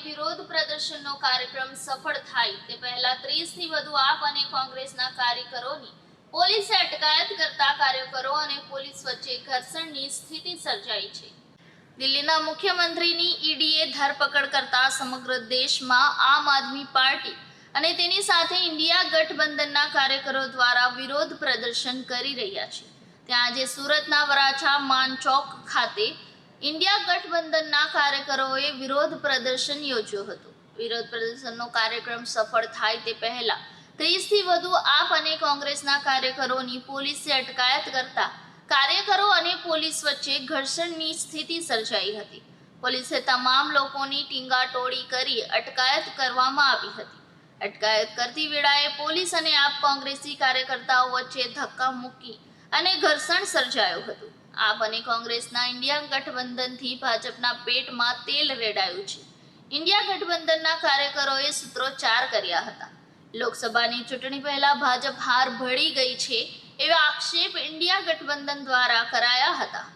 વિરોધ પ્રદર્શનનો કાર્યક્રમ સફળ થાય તે પહેલા 30 થી વધુ આપ અને કોંગ્રેસના કાર્યકરોની પોલીસે અટકાયત કરતા કાર્યકરો અને પોલીસ વચ્ચે ઘર્ષણની સ્થિતિ સર્જાઈ છે। દિલ્હીના મુખ્યમંત્રીની ઈડીએ ધરપકડ કરતા સમગ્ર દેશમાં આમ આદમી પાર્ટી અને તેની સાથે ઇન્ડિયા ગઠબંધનના કાર્યકરો દ્વારા વિરોધ પ્રદર્શન કરી રહ્યા છે। ત્યાં આજે સુરતના વરાછા માનચોક ખાતે ઇન્ડિયા ગઠબંધનના કાર્યકરોએ વિરોધ પ્રદર્શન યોજ્યું હતું। વિરોધ પ્રદર્શનનો કાર્યક્રમ સફળ થાય તે પહેલા 30 થી વધુ આપ અને કોંગ્રેસના કાર્યકરોની પોલીસે અટકાયત કરતા કાર્યકરો અને પોલીસ વચ્ચે ઘર્ષણની સ્થિતિ સર્જાઈ હતી। પોલીસે તમામ લોકોની ટીંગાટોળી કરી અટકાયત કરવામાં આવી હતી। અટકાયત કરતી વેળાએ પોલીસ અને આપ કોંગ્રેસી કાર્યકર્તાઓ વચ્ચે ધક્કા મૂકી અને ઘર્ષણ સર્જાયું હતું। આપ અને કોંગ્રેસના ઇન્ડિયા ગઠબંધનથી ભાજપના પેટમાં તેલ રેડાયું છે। ઇન્ડિયા ગઠબંધનના કાર્યકરોએ સૂત્રોચ્ચાર કર્યા હતા। લોકસભાની ચૂંટણી પહેલા ભાજપ હાર ભળી ગઈ છે એવા આક્ષેપ ઇન્ડિયા ગઠબંધન દ્વારા કરાયા હતા।